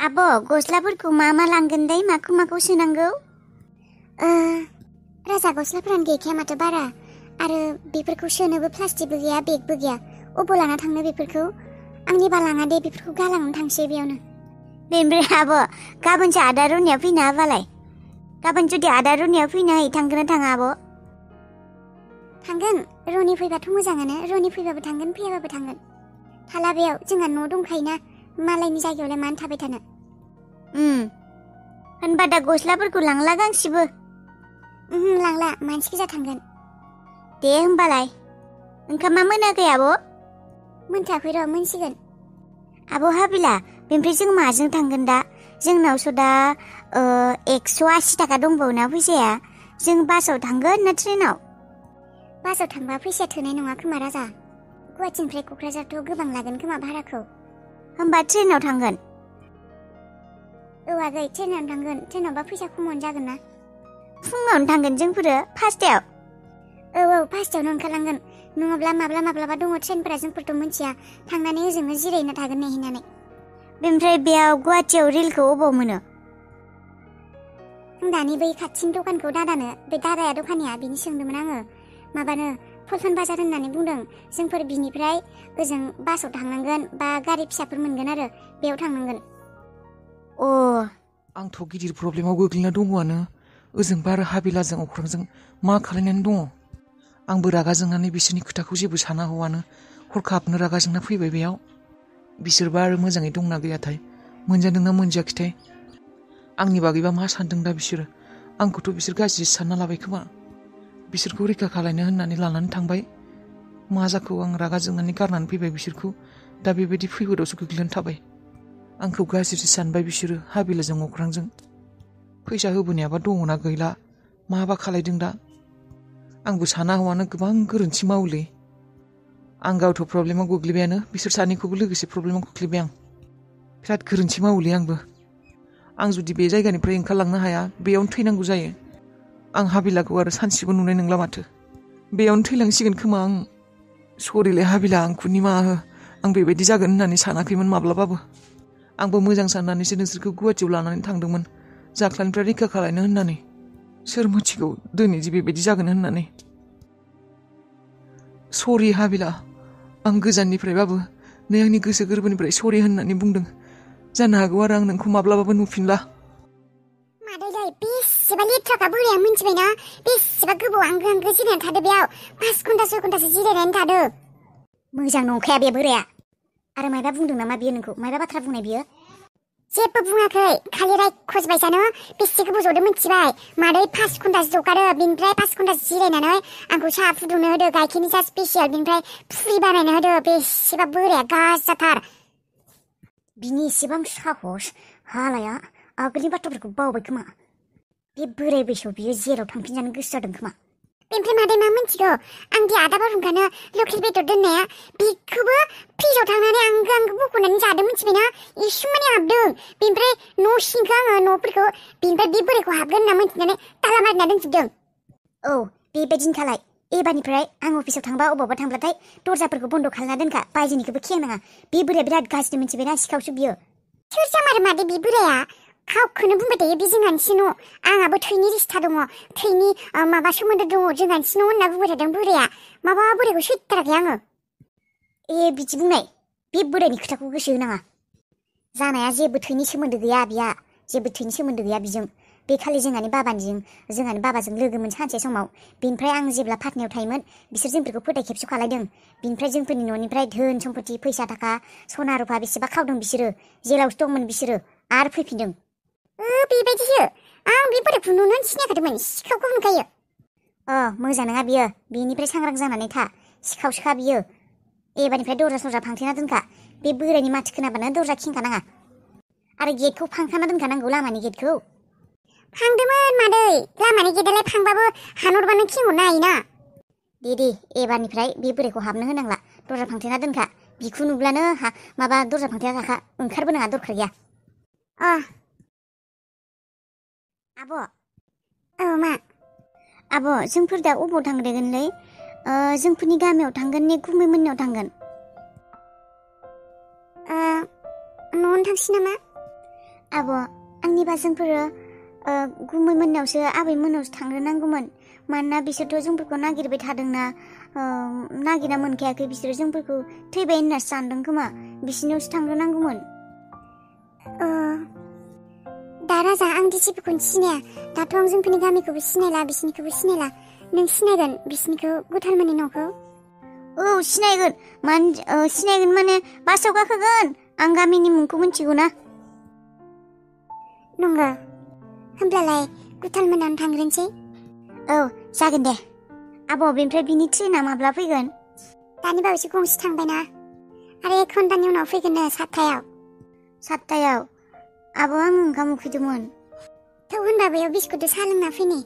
आब' गस्लाफोरखौ मा लांगोन दै? माखौ सोनांगौ? राजा गस्लाफोरानो गैखाया माथो बारा। आरो बेफोरखौ सोनोबो प्लास्टिकबो गैया, बेगबो गैया। अबाव लाना थांनो बेफोरखौ? आंनिबा लाङा दे, बेफोरखौ गालांनानै थांसै बेयावनो। बेनिफ्राय आब' गाबोनसो आदा रुनाया फैनो हाबालाय? गाबोन जुदि आदा रुनाया फैनो हायो थांगोन ना थाङा आब'? थांगोन। रनि फैबाथ' मोजाङानो। रनि फैबाबो थांगोन, फैयाबाबो थांगोन। थाला बेयाव, जोंहा न' दंखायोना। मालायनि जायगायावलाय मानो थाबाय थानो? होनबा दा गस्लाफोरखौ लांला गांसेबो? लांला, मानसि गोजा थांगोन। दे होमबालाय। ओंखामा मोनाखै आब'? मोनथाखै र', मोनसिगोन। आब' हाबिला, बेनिफ्राय जों माजों थांगोन दा? जोंनावसो दा 180 थाखा दंबावोना फैसाया। जों बासाव थांगोन ना ट्रेनाव? बासाव थांबा फैसाया थोनाय नङा खोमा राजा। गुवाहाटिनिफ्राय क'क्राझारथ' गोबां लागोन खोमा भाराखौ। होमबा ट्रेनाव थांगोन? औ आगै, ट्रेनावनो थांगोन। ट्रेनावबा फैसा खमावनो जागोन ना। फुङावनो थांगोन जोंफोरो, 5टायाव? औ 5टायावनो ओंखारलांगोन। नङाब्ला माब्लाबा दङ ट्रेनफोरा, जोंफोरथ' मिथिया। थांनानै ओजोंनो जिरायना थागोन नेहैनानै। बेनिफ्राय बेयाव गुवाहाटियाव रेलखौ अबाव मोनो? आं दानि बै खाथिनि दखानखौ दादानो, बे दादाया दखानिया, बिनि सोंदोंमोन आङो। माबानो पल्टन बाजार होननानै बुंदों। जोंफोर बिनिफ्राय ओजों बासाव थांनांगोन बा गारि फिसाफोर मोनगोन आरो बेयाव थांनांगोन। आंथ' गिदिर प्रब्लेमाव गोग्लैना दङआनो। ओजों बार हाबिलाजों अख्रांजों मा खालायनानै दङ। आंबो रागा जोंनानै बिसोरनि खोथाखौ जेबो साना हौवानो हरखाबनो रागा जोंना फैबाय बेयाव। बिसोरबा आरो मोजाङै दंना गैयाथाय, मोनजादोंना मोनजायाखैथाय। आंनि बागैबा मा सानदों दा बिसोरो? आंखौथ' बिसोर गाज्रि सानना लाबाय खोमा। बिसोरखौ रैखा खालायनो होननानै लानानै थांबाय। मा जाखो आं रागा जोंनानै गारनानै फैबाय बिसोरखौ। दा बेबायदि खैफोदावसो गोग्लैनानै थाबाय। आंखौ गाज्रिसो सानबाय बिसोरो हाबिलाजों अख्रांजों। फैसा होबोनायाबा दङना गैला, माबा खालायदों दा। आंबो साना हौवानो गोबां गोरोन्थि मावोलै। आं गावथ' प्रब्लेमाव गोग्लैबायानो, बिसोर सानैखौबो लोगोसे प्रब्लेमाव खोख्लैबाय आं। बिराद गोरोन्थि मावोलै आंबो। आं जुदि बे जायगानिफ्राय ओंखारलांनो हाया, बेयावनो थैनांगौ जायो। आं हाबिलाखौ आरो सानसेबो नुनाय नंला माथो। बेयावनो थैलांसिगोन खोमा आं। सरिलै हाबिला, आंखौ निमाहा हो। आं बेबायदि जागोन होननानै सानाखैमोन माब्लाबाबो। आंबो मोजां साननानैसो नोंसोरखौ गुवाहाटियाव लानानै थांदोंमोन, जाख्लानिफ्राय रैखा खालायनो होननानै। सोर मिथिगौ दिनै जे बेबायदि जागोन होननानै। सरि हाबिला, आं गोजाननिफ्रायबाबो नै आंनि गोसो गोरबोनिफ्राय सरि होननानै बुंदों। जानो हागौ आरो आं नोंखौ माब्लाबाबो नुफिनला। मादैलाय बेसेबा लेथ्राखा बोराया, मिन्थिबायना? बेसेबा गोबाव आंगो जिरायनानै थादो बेयाव। 5 घन्टा 6 घन्टासो जिरायनानै थादो। मोजां नंखाया बे बोराया। आरो मायबा बुंदों नामा बियो नोंखौ? मायबा बाथ्रा बुंनाय बियो? जेबो बुङाखै, खालि रायखसबाय जानो। बेसे गोबाव जदों मिथिबाय? मादै 5 घन्टासो जगारो, बिनिफ्राय 5 घन्टासो जिरायनानै आंखौ साहा फुदुंनो होदो, गाइखेरनि साहा स्पेसियेल, बिनिफ्राय फुरि बानायनो होदो। बेसेबा बोराया गाज्रिथार। बिनि एसेबां साहस, हालाया आगोलनि बाथ्राफोरखौ बावबाय खोमा। बे बोराय बैसोआव बियो जेराव थांफिनजानो गोसो जादों खोमा। बेनिफ्राय मादै मा मिथिगौ? आं दि आदा बारुंगानो लकेल बेदर दोननाया, बेखौबो फ्रिजाव थांनानै आंगो बख'नानै जादों, मिथिबायना? इसु माने हाबदों। बेनिफ्राय न' सिंखौ आङो न'फोरखौ, बेनिफ्राय बे बोरायखौ हाबगोन होनना मिथिनानै ताला मारिना दोनजोबदों। औ बेबायदिनो खालाय। एबारनिफ्राय आं अफिसाव थांबा अबावबा थांब्लाथाय दरजाफोरखौ बन्द' खालामना दोनखा, बायजोनिखौबो खेंनाङा। बे बोराया बिराद गाज्रि, मिथिबायना? सिखावसो बियो। सोर जामारो मादै बे बोराया? खावखौनो बुंबाय थायो। बे जोंहानिसो न', आंहाबो थैनि रिस्ता दङ, थैनि माबा सोमोन्दो दङ, जोंहानिसो न' होनना बुंबाय थादों बोराया। माबा बोरायखौ सैथाराखै आङो। बिदि बुंनाय, बे बोरायनि खोथाखौ गोसो होनाङा। जानाया जेबो थैनि सोमोन्दो गैया बिहा, जेबो थैनि सोमोन्दो गैया बिजों। बे खालि जोंहानि बाबाजों लोगोमोन सानसे समाव। बेनिफ्राय आं जेब्ला पाटनायाव थायोमोन, बिसोर जोंफोरखौ फोथाय खेबस' खालायदों। बिनिफ्राय जोंफोरनि न'निफ्राय धोन सम्पति, फैसा थाखा, सना रुफा बेसेबा खावदों बिसोरो। जेलावसो दंमोन बिसोरो, आरो फैफिनदों। बेबायदिसो? आं बे बोरायखौ नुनो सिनायखादोंमोन, सिखावखौ नुखायो। मोजां नङा बियो। बेनिफ्राय सांग्रां जानानै था, सिखावसोखा बियो। एबारनिफ्राय दरजा सरजा फांथेना दोनखा। बे बोरायनि माथो खोनाबानो दरजा खेंखानाङा। आरो गेटखौ फांखाना दोनखानांगौ, लामानि गेटखौ। फांदोंमोन मादै, लामानि गेटआलाय फांबाबो हानहरबानो खेंहरनो हायोना। दे एबारनिफ्राय बे बोरायखौ हाबनो होनांला, दरजा फांथेना दोनखा। बिखौ नुब्लानो दरजा फांथेना थाखा, ओंखारबो नाङा, दरखार गैया। आब'। मा? आब', जोंफोर दा अबाव थांग्रोगोनलै? जोंफोरनि गामियाव थांगोन ने गुमै मोननियाव थांगोन? न'आवनो थांसै नामा? आब' आंनिबा जोंफोरो गुमै मोननावसो आबै मोननावसो थांग्रोनांगौमोन मानोना बिसोरथ' जोंफोरखौ नागिरबाय थादोंना नागिरना मोनखायाखै बिसोरो जोंफोरखौ थैबाय होननासो सानदों खोमा बिसिनावसो थांग्रोनांगौमोन दा राजा आं जेबोखौनो सिनाया दाथ' आं जोंफोरनि गामिखौबो सिनायला बिसिनिखौबो सिनायला नों सिनायगोन बिसिनिखौ गुथालमोननि न'खौ औ सिनायगोन सिनायगोन माने बासाव गाखोगोन आं गामिनि मुंखौ मिथिगौ ना नंगौ होमब्लालाय गुथालमोनावनो थांग्रोनोसै औ जागोन दे आब' बेनिफ्राय बिनि ट्रेना माब्ला फैगोन दानि बावैसो गंसे थांबायना आरो 1 घन्टानि उनाव फैगोननो 7टायाव आब' आं ओंखाम उखैदोंमोन थौ होनबा बेयाव बिस्कुटजों साहा लोंना फैनि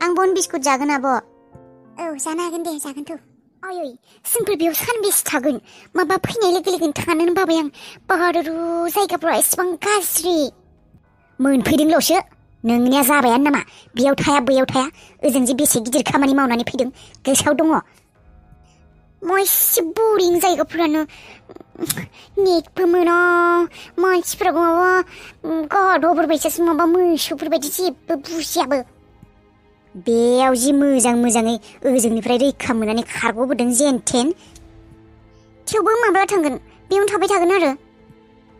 आं बन बिस्कुट जागोन आब' औ जानो हागोन दे जागोनथ' आयै जोंफोर बेयाव सानबेसे थागोन माबा फैनाय लोगो लोगोनो थानोनो बाबाय आं बाहादुरु जायगाफ्रा एसेबां गाज्रि मोनफैदोंल'सो नोंनिया जाबायानो नामा बेयाव थाया बैयाव थाया ओजों जे बेसे गिदिर खामानि मावनानै फैदों गोसोआव दङ एसे बरिं जायगाफोरानो नेटबो मोना मानसिफोराबो माबा गाध'फोरबायसासो माबा मोसौफोरबायदि जेबो बुजियाबो बेयाव जि मोजाङै ओजोंनिफ्राय रैखा मोननानै खारग'बोदों जेनथेन थेवबो माब्ला थांगोन बेयावनो थाबाय थागोन आरो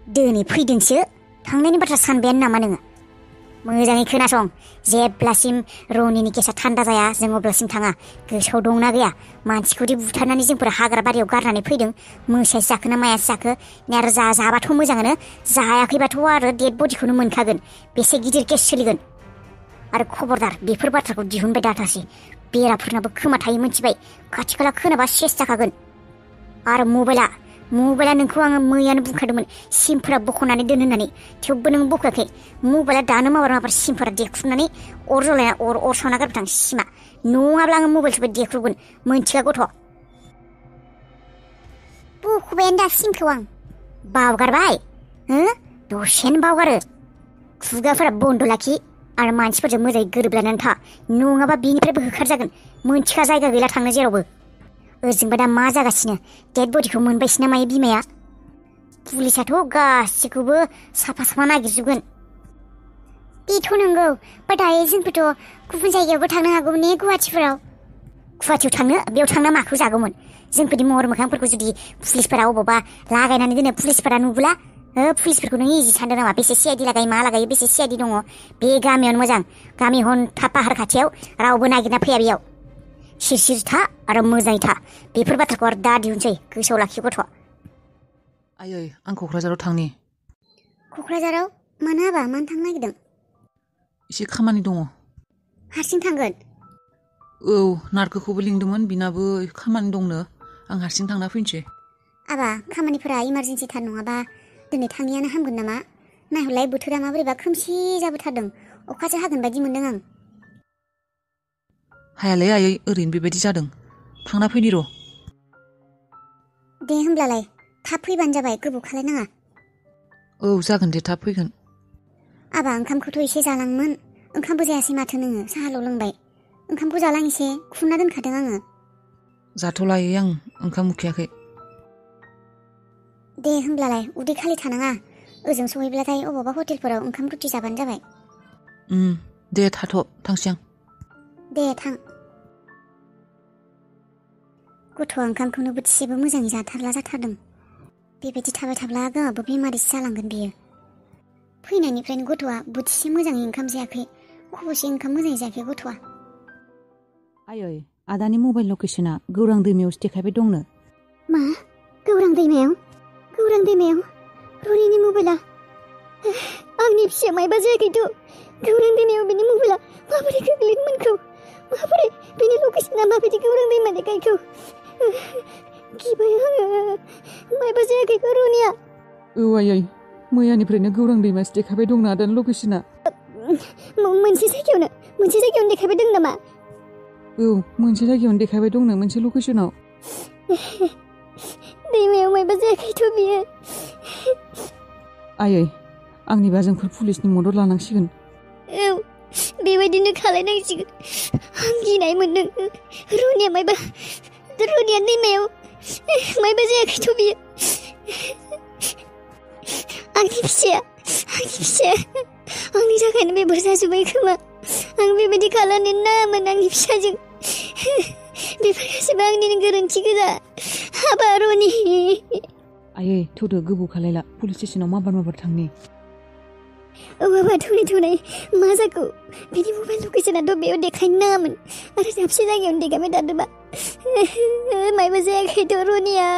दिनै फैदोंसो थांनायनि बाथ्रा सानबायानो नामा नोङो मोजाङै खोनासं जेब्लासिम रनिनि केसा थान्दा जाया जों अब्लासिम थाङा गोसोआव दंना गैया मानसिखौदि बुथारनानै जोंफोर हाग्रा बारियाव गारनानै फैदों मोसायासो जाखो ना मायासो जाखो आरो जाबाथ' मोजाङानो जायाखैबाथ' आरो डेड बडिखौनो मोनखागोन बेसे गिदिर केस सोलिगोन आरो खबरदार बेफोर बाथ्राखौ दिहुनबाय दाथासै बेराफोरनाबो खोमा थायो मिथिबाय खाथि खाला खोनाबा सेस जाखागोन आरो मबाइला नोंखौ आङो मैयानो बुंखादोंमोन सिमफोरा बख'नानै दोन होननानै थेवबो नों बख'याखै मबाइला दानो माबार सिमफोरा देख्रुबनानै अर जलायना अर सावना गारबाय थां सिमा नङाब्ला आङो मबाइलखौबो देख्रुबगोन मोनथिया गथ' बख'बायानो दा सिमखौ आं बावगारबाय दसेनो बावगारो खुगाफोरा बन्द' लाखि आरो मानसिफोरजों मोजाङै गोरोबलायनानै था नङाबा बिनिफ्रायबो होखारजागोन मोनथिखा जायगा गैला थांनो जेरावबो ओजोंबा दा मा जागासिनो डेड बडिखौ मोनबायसो ना मायो बिमाया पुलिसाथ' गासिखौबो साफा नागिरजोबगोन बेथ' नंगौ दायो जोंबोथ' गुबुन जायगायावबो थांनो हागौ ने गुवाहाटियाव थांनो बेयाव थांना माखौ जागौमोन जोंफोरनि महर मोखांफोरखौ जुदि पुलिसफोरा अबावबा लागायनानै दोनो पुलिसफोरा नुब्ला पुलिसफोरखौ नों इजि सानदों नामा बेसे सिआइडि लागायो मा लागायो बेसे सिआइडि दङ बे गामियावनो मोजां गामि हन्था पाहार खाथियाव रावबो नागिरना फैया बेयाव सिर था आरो मोजाङै था बेफोर बाथ्राखौ आरो दा दिहुनसै गोसोआव लाखि गथ' आयै आं क'क्राझाराव थांनि क'क्राझाराव मानो हाबा मानो थांनो नागिरदों एसे खामानि दङ हारसिं थांगोन औ नारखोखौबो लिंदोंमोन बिनाबो खामानि दंनो आं हारसिं थांना फैनोसै आबा खामानिफोरा इमारजेन्सिथार नङाबा दिनै थाङियानो हामगोन नामा नायहरलाय बोथोरा माबोरैबा खोमसि जाबोथारदों अखासो हागोन बायदि मोनदों आं हायालै आयै ओरैनो बेबायदि जादों थांना फैनि र' दे होमब्लालाय थाब फैबानो जाबाय गोबाव खालायनाङा औ जागोन दे थाब फैगोन आबा ओंखामखौथ' एसे जालांमोन ओंखामबो जायासै माथो नोङो साहाल' लोंबाय ओंखामखौ जालां एसे खुरना दोनखादों आङो जाथ'लायै आं ओंखाम उखैयाखै दे होमब्लालाय उदै खालि थानाङा ओजों सहैब्लाथाय अबावबा हटेलफोराव ओंखाम रुटि जाबानो जाबाय दे थाथ' थांसै आं दे थां गथ'आ ओंखामखौनो बोथिसेबो मोजाङै जाथारला जाथारदों बेबायदि थाबाय थाब्ला गावहाबो बेमारिसो जालांगोन बियो फैनायनिफ्रायनो गथ'आ बोथिसे मोजाङै ओंखाम जायाखै खबसे ओंखाम मोजाङै जायाखै गथ'आ आयै आदानि मबाइल लकेसना गौरां दैमायावसो देखायबाय दंनो मा गौरां दैमायाव रनिनि मबाइला आंनि फिसाया मायबा जायाखैथ' गौरां दैमायाव बिनि मबाइला माबोरै गोग्लैदोंमोनखौ माबोरै बिनि लकेसना माबायदि गौरां दैमा देखायखौ गिबाय आङो मायबा जायाखै रनिया औ आयै मैयानिफ्रायनो गौरां दैमासो देखायबाय दंना आदानि लकेसना मोनसे जायगायावनो देखायबाय दं नामा औ मोनसे जायगायावनो देखायबाय दंनो मोनसे लकेसनाव दैमायाव मायबा जायाखैथ' बियो आयै आंनिबा जोंफोर पुलिसनि मदद लानांसिगोन औ बेबायदिनो खालायनांसिगोन आं गिनाय मोनदों रनिया दैमायाव मायबा जायाखैथ' बियो आंनि फिसाया आंनि थाखायनो बेफोर जाजोब्बाय खोमा आं बेबायदि खालामनो नाङामोन आंनि फिसाजों बेफोर गासैबो आंनिनो गोरोन्थि गोजा हाबा रनि आयै थौदो गोबाव खालायला पुलिस स्टेसनाव माबार थांनि बाबा थौनाय मा जाखो बिनि मबाइल लकेसनाथ' बेयाव देखायनो नाङामोन आरो दाबसे जायगायावनो देखायबाय थादोंबा मायबा जायाखैथ' रनिया